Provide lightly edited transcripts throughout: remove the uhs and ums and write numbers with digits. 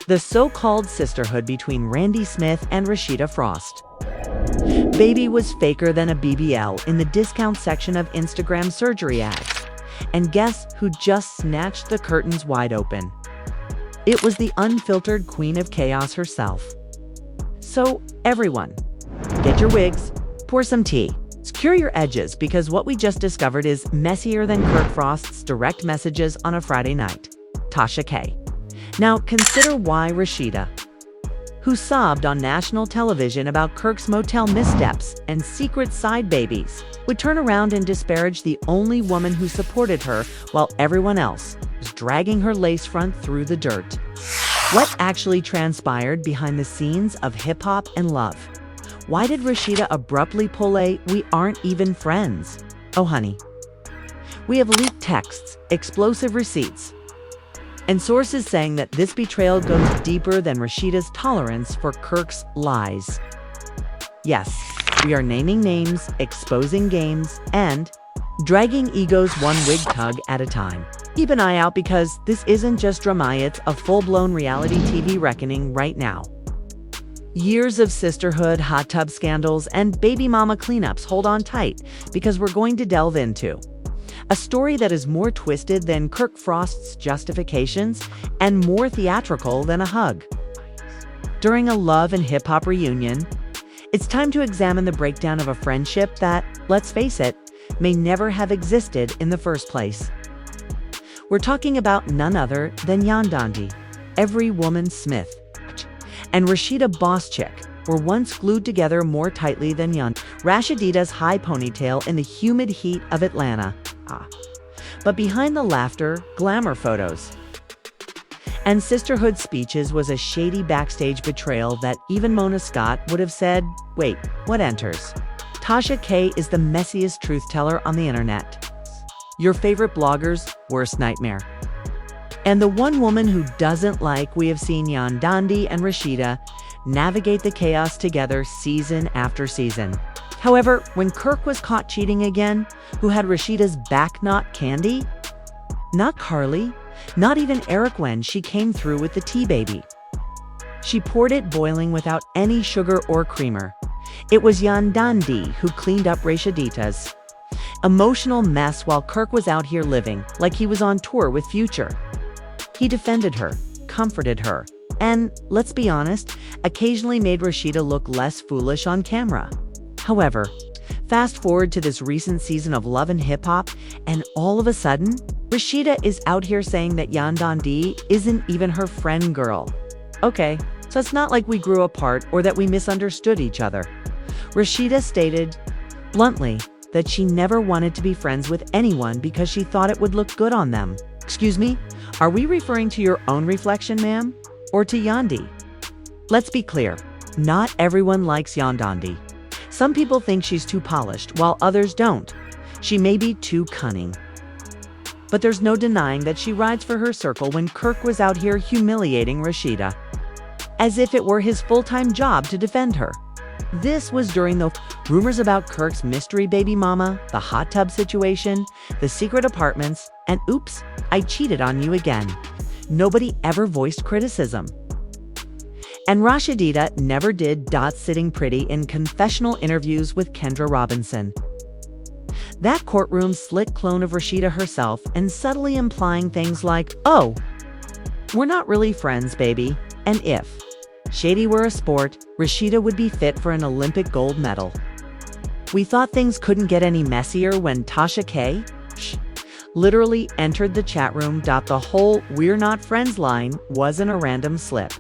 the so-called sisterhood between Randy Smith and Rasheeda Frost. Baby was faker than a BBL in the discount section of Instagram surgery ads. And guess who just snatched the curtains wide open? It was the unfiltered queen of chaos herself. So, everyone, get your wigs, pour some tea, secure your edges, because what we just discovered is messier than Kirk Frost's direct messages on a Friday night. Tasha K. Now, consider why Rasheeda, who sobbed on national television about Kirk's motel missteps and secret side babies, would turn around and disparage the only woman who supported her while everyone else was dragging her lace front through the dirt. What actually transpired behind the scenes of hip-hop and love? Why did Rasheeda abruptly pull a "we aren't even friends"? Oh honey. We have leaked texts, explosive receipts, and sources saying that this betrayal goes deeper than Rasheeda's tolerance for Kirk's lies. Yes, we are naming names, exposing games, and dragging egos one wig tug at a time. Keep an eye out, because this isn't just drama, it's a full-blown reality TV reckoning right now. Years of sisterhood, hot tub scandals, and baby mama cleanups. Hold on tight, because we're going to delve into a story that is more twisted than Kirk Frost's justifications and more theatrical than a hug. During a love and hip-hop reunion, it's time to examine the breakdown of a friendship that, let's face it, may never have existed in the first place. We're talking about none other than Yandy, every woman Smith, and Rasheeda Boss Chick were once glued together more tightly than Yandy Rasheeda's high ponytail in the humid heat of Atlanta. But behind the laughter, glamour photos, and sisterhood speeches was a shady backstage betrayal that even Mona Scott would have said, "Wait, what enters?" Tasha K is the messiest truth teller on the internet. Your favorite blogger's worst nightmare. And the one woman who doesn't like we have seen Yandy and Rasheeda navigate the chaos together season after season. However, when Kirk was caught cheating again, who had Rasheeda's back? Not Candy, not Carly, not even Eric when she came through with the tea baby. She poured it boiling without any sugar or creamer. It was Yandy who cleaned up Rasheeda's emotional mess while Kirk was out here living like he was on tour with Future. He defended her, comforted her, and, let's be honest, occasionally made Rasheeda look less foolish on camera. However, fast forward to this recent season of Love and Hip Hop, and all of a sudden, Rasheeda is out here saying that Yandy isn't even her friend girl. Okay, so it's not like we grew apart or that we misunderstood each other. Rasheeda stated, bluntly, that she never wanted to be friends with anyone because she thought it would look good on them. Excuse me, are we referring to your own reflection, ma'am? Or to Yandy? Let's be clear, not everyone likes Yandy. Some people think she's too polished, while others don't. She may be too cunning. But there's no denying that she rides for her circle when Kirk was out here humiliating Rasheeda, as if it were his full-time job to defend her. This was during the rumors about Kirk's mystery baby mama, the hot tub situation, the secret apartments, and oops, I cheated on you again. Nobody ever voiced criticism. And Rasheeda never did sitting pretty in confessional interviews with Kendra Robinson. That courtroom slick clone of Rasheeda herself, and subtly implying things like, "Oh, we're not really friends, baby," and if shady were a sport, Rasheeda would be fit for an Olympic gold medal. We thought things couldn't get any messier when Tasha K literally entered the chat room. The whole "we're not friends" line wasn't a random slip.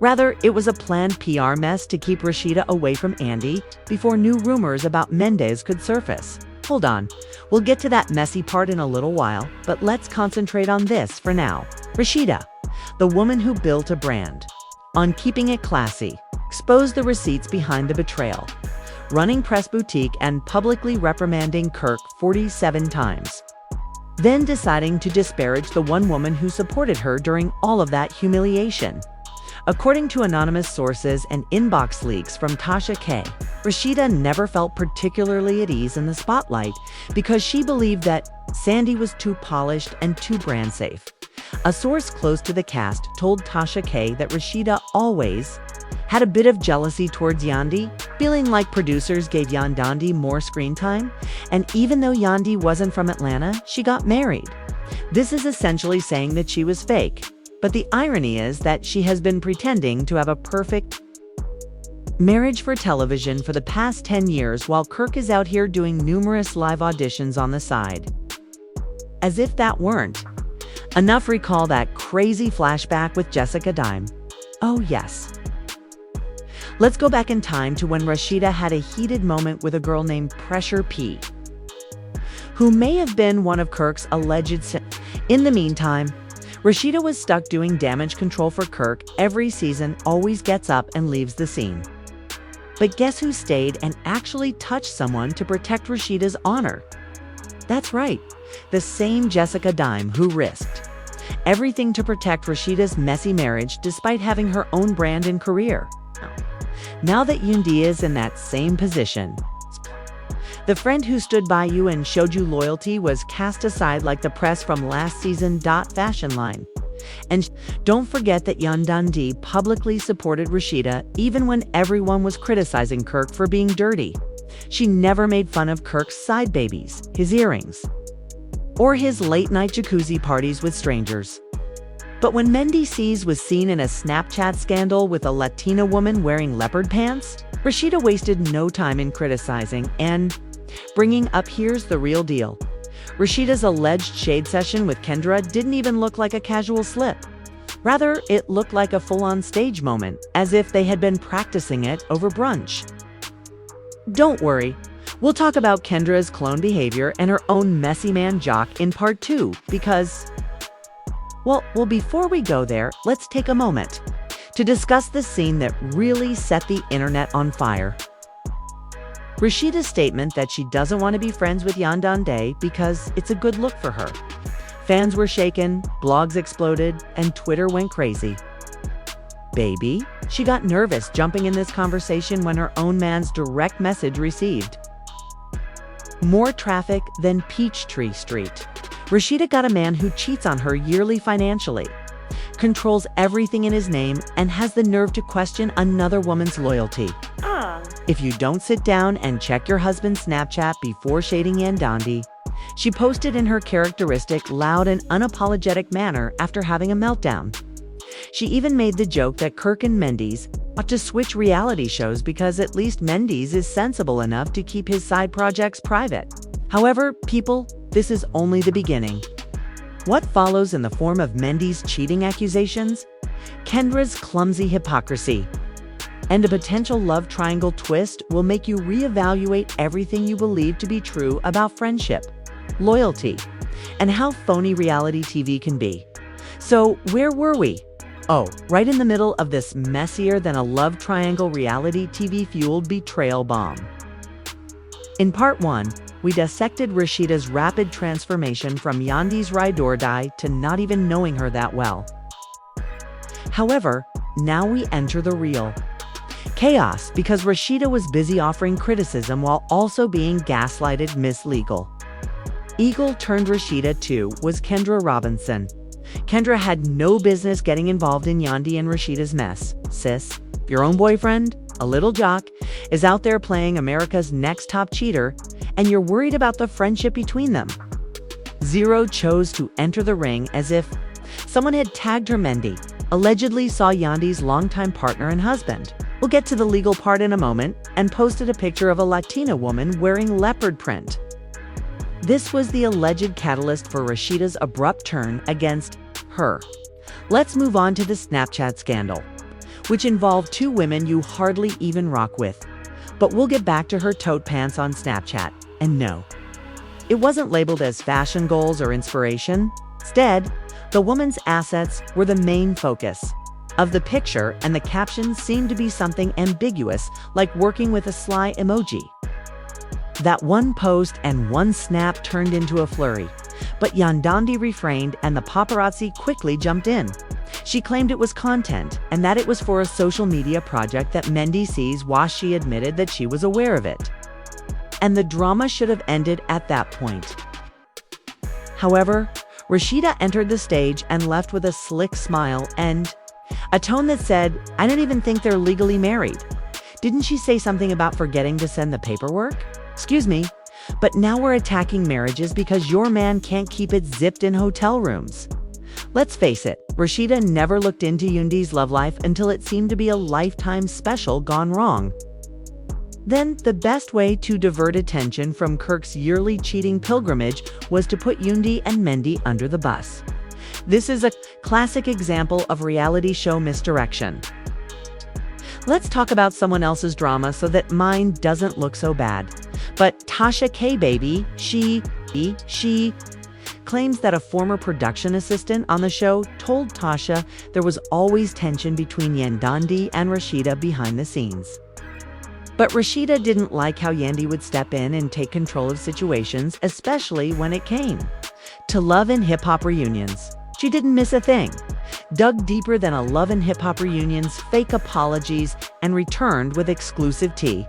Rather, it was a planned PR mess to keep Rasheeda away from Andy before new rumors about Mendeecees could surface. Hold on, we'll get to that messy part in a little while, but let's concentrate on this for now. Rasheeda, the woman who built a brand on keeping it classy, exposed the receipts behind the betrayal, running press boutique and publicly reprimanding Kirk 47 times, then deciding to disparage the one woman who supported her during all of that humiliation. According to anonymous sources and inbox leaks from Tasha K, Rasheeda never felt particularly at ease in the spotlight because she believed that Sandy was too polished and too brand safe. A source close to the cast told Tasha K that Rasheeda always had a bit of jealousy towards Yandy, feeling like producers gave Yandy more screen time, and even though Yandy wasn't from Atlanta, she got married. This is essentially saying that she was fake, but the irony is that she has been pretending to have a perfect marriage for television for the past 10 years while Kirk is out here doing numerous live auditions on the side. As if that weren't enough, recall that crazy flashback with Jessica Dime. Oh yes. Let's go back in time to when Rasheeda had a heated moment with a girl named Pressure P, who may have been one of Kirk's alleged In the meantime, Rasheeda was stuck doing damage control for Kirk. Every season always gets up and leaves the scene. But guess who stayed and actually touched someone to protect Rasheeda's honor? That's right, the same Jessica Dime who risked everything to protect Rasheeda's messy marriage despite having her own brand and career. Now that Yandy is in that same position, the friend who stood by you and showed you loyalty was cast aside like the press from last season. Fashion line. And don't forget that Yandy publicly supported Rasheeda even when everyone was criticizing Kirk for being dirty. She never made fun of Kirk's side babies, his earrings, or his late-night jacuzzi parties with strangers. But when Mendeecees was seen in a Snapchat scandal with a Latina woman wearing leopard pants, Rasheeda wasted no time in criticizing and bringing up here's the real deal. Rasheeda's alleged shade session with Kendra didn't even look like a casual slip. Rather, it looked like a full-on stage moment, as if they had been practicing it over brunch. Don't worry, we'll talk about Kendra's clone behavior and her own messy man jock in part 2, because, well, before we go there, let's take a moment to discuss the scene that really set the internet on fire. Rasheeda's statement that she doesn't want to be friends with Yandy because it's a good look for her. Fans were shaken, blogs exploded, and Twitter went crazy. Baby, she got nervous jumping in this conversation when her own man's direct message received more traffic than Peachtree Street. Rasheeda got a man who cheats on her yearly financially, controls everything in his name, and has the nerve to question another woman's loyalty. If you don't sit down and check your husband's Snapchat before shading Yandy, she posted in her characteristic, loud and unapologetic manner after having a meltdown. She even made the joke that Kirk and Mendeecees ought to switch reality shows because at least Mendeecees is sensible enough to keep his side projects private. However, people, this is only the beginning. What follows in the form of Mendeecees' cheating accusations, Kendra's clumsy hypocrisy, and a potential love triangle twist will make you reevaluate everything you believe to be true about friendship, loyalty, and how phony reality TV can be. So, where were we? Oh, right in the middle of this messier than a love triangle reality TV-fueled betrayal bomb. In part 1, we dissected Rasheeda's rapid transformation from Yandy's ride or die to not even knowing her that well. However, now we enter the real chaos because Rasheeda was busy offering criticism while also being gaslighted. Miss Legal Eagle turned Rasheeda too was Kendra Robinson. Kendra had no business getting involved in Yandy and Rasheeda's mess. Sis, your own boyfriend, a little jock, is out there playing America's next top cheater, and you're worried about the friendship between them. Zero chose to enter the ring as if someone had tagged her. Mendy allegedly saw Yandy's longtime partner and husband. We'll get to the legal part in a moment, and posted a picture of a Latina woman wearing leopard print. This was the alleged catalyst for Rasheeda's abrupt turn against her. Let's move on to the Snapchat scandal, which involved two women you hardly even rock with. But we'll get back to her tote pants on Snapchat. And no, it wasn't labeled as fashion goals or inspiration. Instead, the woman's assets were the main focus of the picture, and the caption seemed to be something ambiguous, like working with a sly emoji. That one post and one snap turned into a flurry, but Yandy refrained and the paparazzi quickly jumped in. She claimed it was content and that it was for a social media project that Mendeecees was. She admitted that she was aware of it, and the drama should have ended at that point. However, Rasheeda entered the stage and left with a slick smile and a tone that said, "I don't even think they're legally married. Didn't she say something about forgetting to send the paperwork? Excuse me, but now we're attacking marriages because your man can't keep it zipped in hotel rooms." Let's face it, Rasheeda never looked into Yandy's love life until it seemed to be a Lifetime special gone wrong. Then, the best way to divert attention from Kirk's yearly cheating pilgrimage was to put Yandy and Mendy under the bus. This is a classic example of reality show misdirection. Let's talk about someone else's drama so that mine doesn't look so bad. But Tasha K, baby, she claims that a former production assistant on the show told Tasha there was always tension between Yandy and Rasheeda behind the scenes. But Rasheeda didn't like how Yandy would step in and take control of situations, especially when it came to love and hip-hop reunions. She didn't miss a thing, dug deeper than a love and hip-hop reunions, fake apologies, and returned with exclusive tea.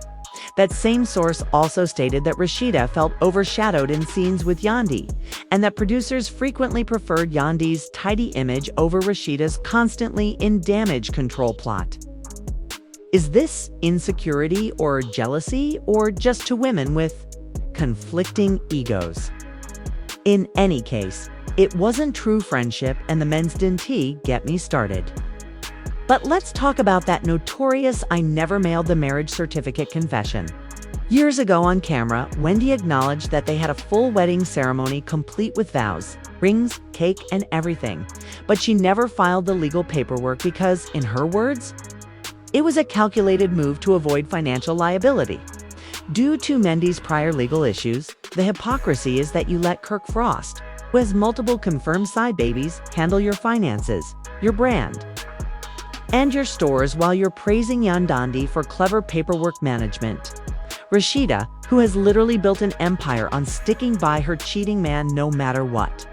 That same source also stated that Rasheeda felt overshadowed in scenes with Yandy, and that producers frequently preferred Yandy's tidy image over Rasheeda's constantly in damage control plot. Is this insecurity or jealousy, or just two women with conflicting egos? In any case, it wasn't true friendship, and the men's tea get me started. But let's talk about that notorious "I never mailed the marriage certificate" confession. Years ago on camera, Wendy acknowledged that they had a full wedding ceremony complete with vows, rings, cake, and everything. But she never filed the legal paperwork because, in her words, it was a calculated move to avoid financial liability. Due to Mendy's prior legal issues, the hypocrisy is that you let Kirk Frost, who has multiple confirmed side babies, handle your finances, your brand, and your stores while you're praising Yandy for clever paperwork management. Rasheeda, who has literally built an empire on sticking by her cheating man no matter what,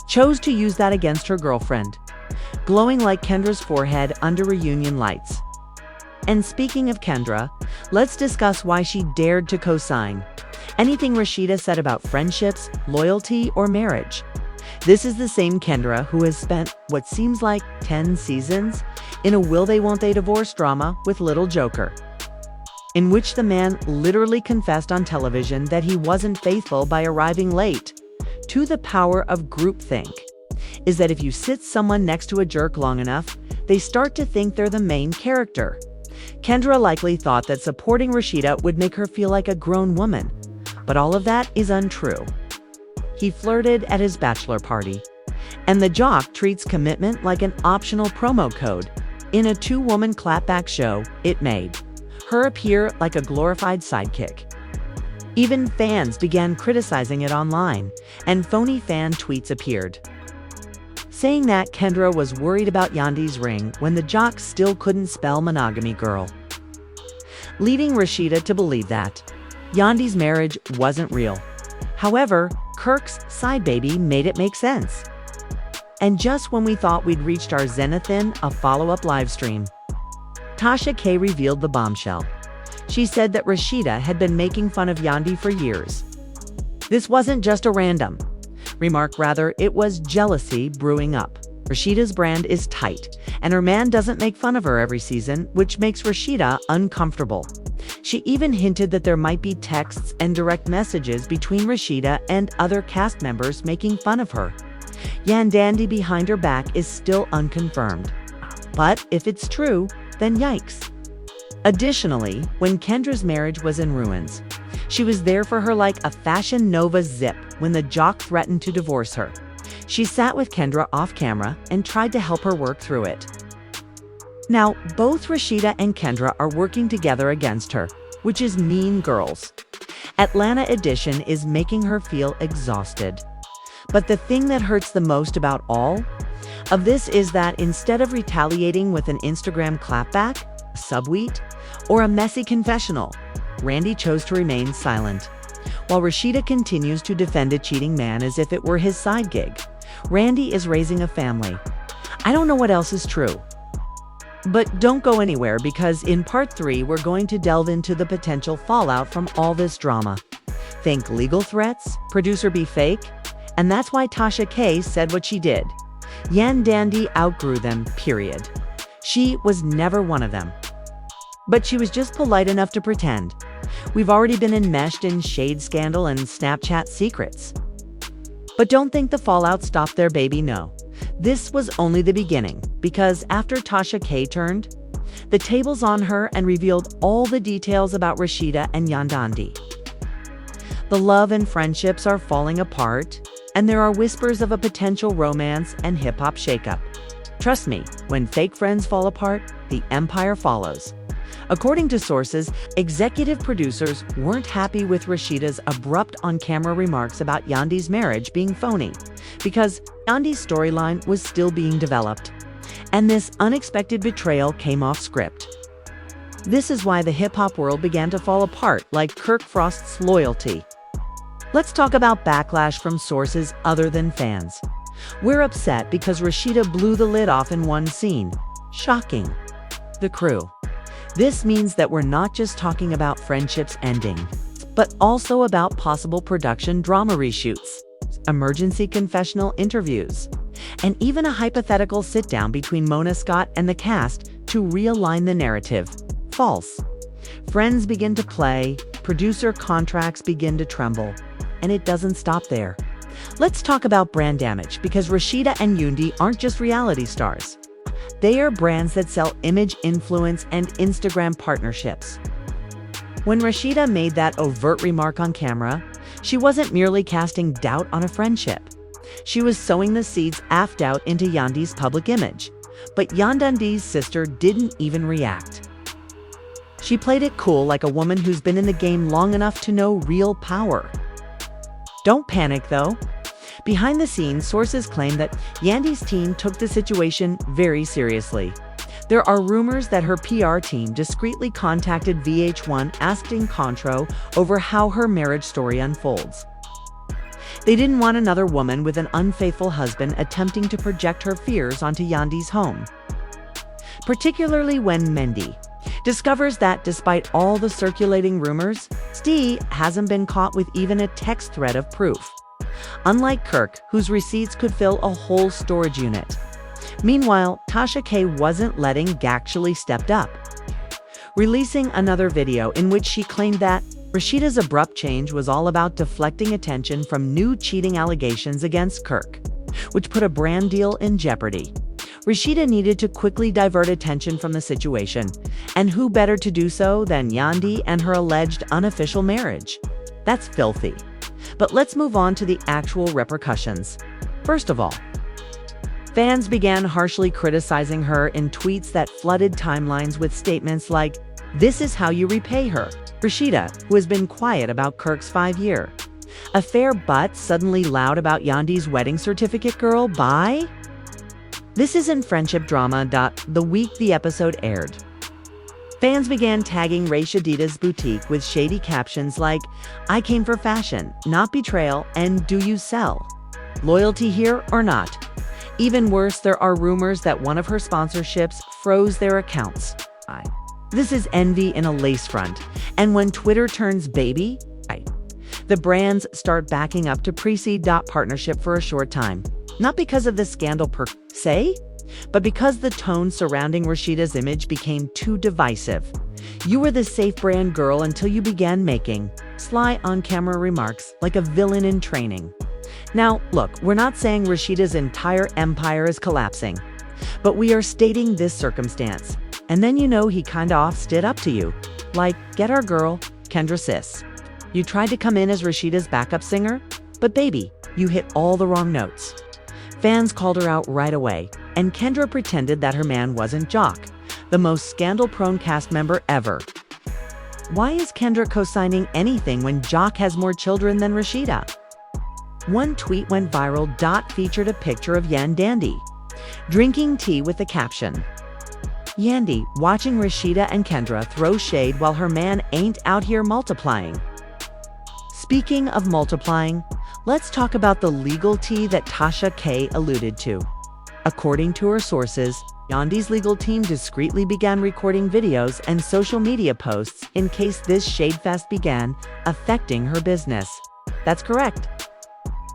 chose to use that against her girlfriend, glowing like Kendra's forehead under reunion lights. And speaking of Kendra, let's discuss why she dared to co-sign anything Rasheeda said about friendships, loyalty, or marriage. This is the same Kendra who has spent what seems like 10 seasons in a will they won't they divorce drama with Little Joker, in which the man literally confessed on television that he wasn't faithful by arriving late. To the power of groupthink is that if you sit someone next to a jerk long enough, they start to think they're the main character. Kendra likely thought that supporting Rasheeda would make her feel like a grown woman, but all of that is untrue. He flirted at his bachelor party, and the jock treats commitment like an optional promo code. In a two-woman clapback show, it made her appear like a glorified sidekick. Even fans began criticizing it online, and phony fan tweets appeared, saying that Kendra was worried about Yandy's ring when the jock still couldn't spell monogamy girl, leading Rasheeda to believe that Yandy's marriage wasn't real. However, Kirk's side baby made it make sense. And just when we thought we'd reached our zenith in a follow-up livestream, Tasha K revealed the bombshell. She said that Rasheeda had been making fun of Yandy for years. This wasn't just a random remark, rather, it was jealousy brewing up. Rasheeda's brand is tight, and her man doesn't make fun of her every season, which makes Rasheeda uncomfortable. She even hinted that there might be texts and direct messages between Rasheeda and other cast members making fun of her. Yandy behind her back is still unconfirmed. But if it's true, then yikes. Additionally, when Kendra's marriage was in ruins, she was there for her like a Fashion Nova zip when the jock threatened to divorce her. She sat with Kendra off camera and tried to help her work through it. Now, both Rasheeda and Kendra are working together against her, which is Mean Girls. Atlanta edition is making her feel exhausted. But the thing that hurts the most about all of this is that instead of retaliating with an Instagram clapback, a subtweet, or a messy confessional, Randy chose to remain silent. While Rasheeda continues to defend a cheating man as if it were his side gig, Randy is raising a family. I don't know what else is true. But don't go anywhere, because in part 3 we're going to delve into the potential fallout from all this drama. Think legal threats, producer be fake, And that's why Tasha K said what she did. Yandy outgrew them, period. She was never one of them. But she was just polite enough to pretend. We've already been enmeshed in shade scandal and Snapchat secrets. But don't think the fallout stopped there, baby, no. This was only the beginning, because after Tasha K turned the tables on her and revealed all the details about Rasheeda and Yandy. The love and friendships are falling apart, and there are whispers of a potential romance and hip-hop shakeup. Trust me, when fake friends fall apart, the empire follows. According to sources, executive producers weren't happy with Rasheeda's abrupt on-camera remarks about Yandy's marriage being phony, because Yandy's storyline was still being developed, and this unexpected betrayal came off script. This is why the hip-hop world began to fall apart, like Kirk Frost's loyalty. Let's talk about backlash from sources other than fans. We're upset because Rasheeda blew the lid off in one scene. Shocking. The crew. This means that we're not just talking about friendships ending, but also about possible production drama reshoots, emergency confessional interviews, and even a hypothetical sit-down between Mona Scott and the cast to realign the narrative. False. Friends begin to play, producer contracts begin to tremble, and it doesn't stop there. Let's talk about brand damage, because Rasheeda and Yandy aren't just reality stars. They are brands that sell image, influence, and Instagram partnerships. When Rasheeda made that overt remark on camera, she wasn't merely casting doubt on a friendship. She was sowing the seeds of doubt into Yandy's public image. But Yandy's sister didn't even react. She played it cool, like a woman who's been in the game long enough to know real power. Don't panic, though. Behind the scenes, sources claim that Yandy's team took the situation very seriously. There are rumors that her PR team discreetly contacted VH1 asking Contro over how her marriage story unfolds. They didn't want another woman with an unfaithful husband attempting to project her fears onto Yandy's home. Particularly when Mendy discovers that despite all the circulating rumors, Steve hasn't been caught with even a text thread of proof. Unlike Kirk, whose receipts could fill a whole storage unit. Meanwhile, Tasha K wasn't letting actually stepped up, releasing another video in which she claimed that Rasheeda's abrupt change was all about deflecting attention from new cheating allegations against Kirk, which put a brand deal in jeopardy. Rasheeda needed to quickly divert attention from the situation, and who better to do so than Yandy and her alleged unofficial marriage? That's filthy. But let's move on to the actual repercussions. First of all, fans began harshly criticizing her in tweets that flooded timelines with statements like, "This is how you repay her." Rasheeda, who has been quiet about Kirk's 5-year affair but suddenly loud about Yandy's wedding certificate. Girl, bye? This isn't friendship drama. The week the episode aired, fans began tagging Rasheeda's boutique with shady captions like, "I came for fashion, not betrayal, and do you sell? Loyalty here or not?" Even worse, there are rumors that one of her sponsorships froze their accounts. This is envy in a lace front. And when Twitter turns baby, the brands start backing up to precede partnership for a short time. Not because of the scandal per se, but because the tone surrounding Rasheeda's image became too divisive. You were the safe brand girl until you began making sly on-camera remarks like a villain in training. Now, look, we're not saying Rasheeda's entire empire is collapsing, but we are stating this circumstance. And then he kinda off-stood up to you. Like, get our girl, Kendra sis. You tried to come in as Rasheeda's backup singer, but baby, you hit all the wrong notes. Fans called her out right away, and Kendra pretended that her man wasn't Jock, the most scandal-prone cast member ever. Why is Kendra co-signing anything when Jock has more children than Rasheeda? One tweet went viral. Featured a picture of Yandy drinking tea with the caption, "Yandy watching Rasheeda and Kendra throw shade while her man ain't out here multiplying." Speaking of multiplying, let's talk about the legal tea that Tasha K alluded to. According to her sources, Yandy's legal team discreetly began recording videos and social media posts in case this shade fest began affecting her business. That's correct.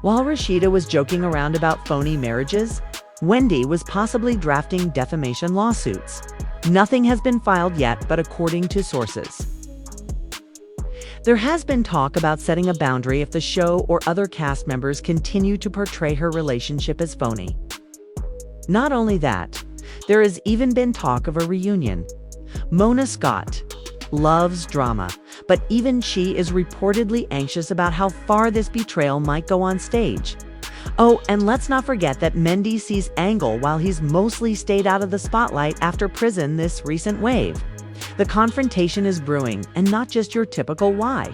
While Rasheeda was joking around about phony marriages, Wendy was possibly drafting defamation lawsuits. Nothing has been filed yet, but according to sources, there has been talk about setting a boundary if the show or other cast members continue to portray her relationship as phony. Not only that, there has even been talk of a reunion. Mona Scott loves drama, but even she is reportedly anxious about how far this betrayal might go on stage. Oh, and let's not forget that Mendeecees' angle while he's mostly stayed out of the spotlight after prison this recent wave. The confrontation is brewing, and not just your typical why.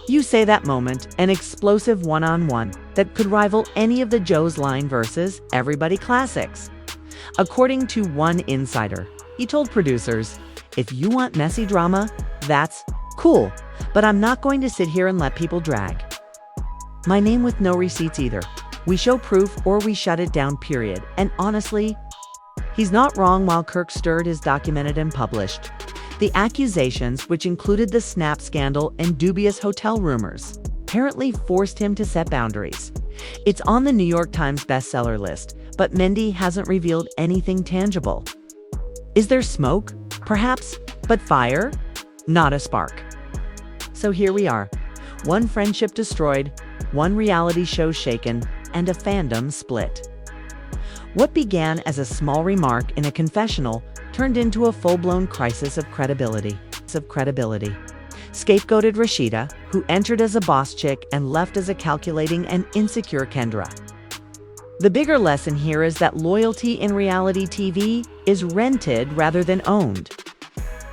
You say that moment, an explosive one-on-one that could rival any of the Joe's Line versus Everybody classics. According to one insider, he told producers, "If you want messy drama, that's cool, but I'm not going to sit here and let people drag my name with no receipts either. We show proof or we shut it down, period." And honestly, he's not wrong. While Kirk stirred is documented and published, the accusations, which included the Snap scandal and dubious hotel rumors, apparently forced him to set boundaries. It's on the New York Times bestseller list, but Mendy hasn't revealed anything tangible. Is there smoke? Perhaps, but fire? Not a spark. So here we are. One friendship destroyed, one reality show shaken, and a fandom split. What began as a small remark in a confessional turned into a full-blown crisis of credibility. Scapegoated Rasheeda, who entered as a boss chick and left as a calculating and insecure Kendra. The bigger lesson here is that loyalty in reality TV is rented rather than owned.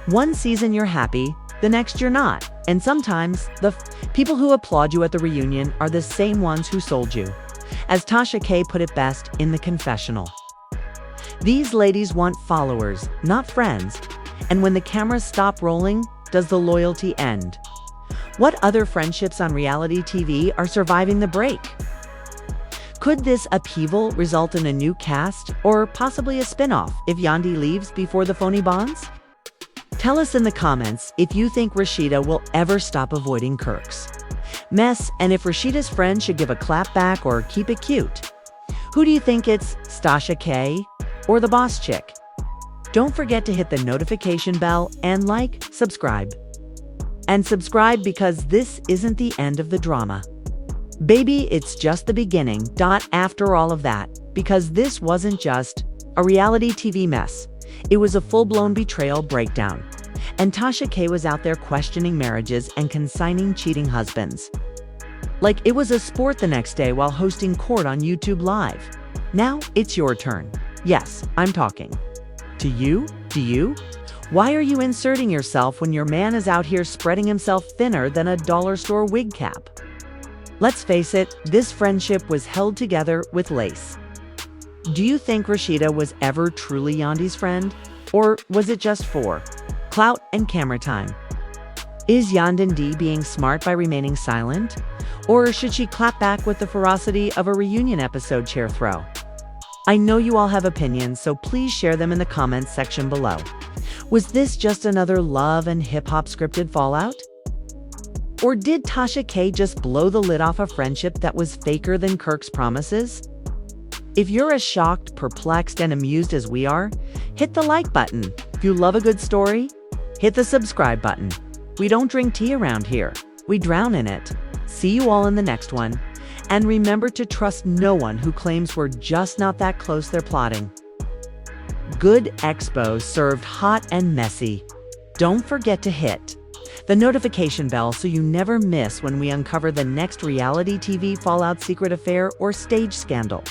One season you're happy, the next you're not. And sometimes, the people who applaud you at the reunion are the same ones who sold you. As Tasha K put it best in the confessional, "These ladies want followers, not friends. And when the cameras stop rolling, does the loyalty end?" What other friendships on reality TV are surviving the break? Could this upheaval result in a new cast, or possibly a spin-off if Yandy leaves before the phony bonds? Tell us in the comments if you think Rasheeda will ever stop avoiding Kirk's mess, and if Rasheeda's friends should give a clap back or keep it cute. Who do you think, it's Tasha K or the boss chick? Don't forget to hit the notification bell and subscribe. And subscribe, because this isn't the end of the drama. Baby, it's just the beginning. After all of that, because this wasn't just a reality TV mess. It was a full-blown betrayal breakdown. And Tasha K was out there questioning marriages and consigning cheating husbands like it was a sport the next day while hosting court on YouTube Live. Now it's your turn. Yes, I'm talking to you. Do you? Why are you inserting yourself when your man is out here spreading himself thinner than a dollar store wig cap? Let's face it, this friendship was held together with lace. Do you think Rasheeda was ever truly Yandy's friend? Or was it just for clout and camera time? Is Yandy being smart by remaining silent? Or should she clap back with the ferocity of a reunion episode chair throw? I know you all have opinions, so please share them in the comments section below. Was this just another love and hip-hop scripted fallout? Or did Tasha K just blow the lid off a friendship that was faker than Kirk's promises? If you're as shocked, perplexed, and amused as we are, hit the like button. If you love a good story, hit the subscribe button. We don't drink tea around here. We drown in it. See you all in the next one. And remember to trust no one who claims we're just not that close. They're plotting. Good expo served hot and messy. Don't forget to hit the notification bell so you never miss when we uncover the next reality TV fallout, secret affair, or stage scandal.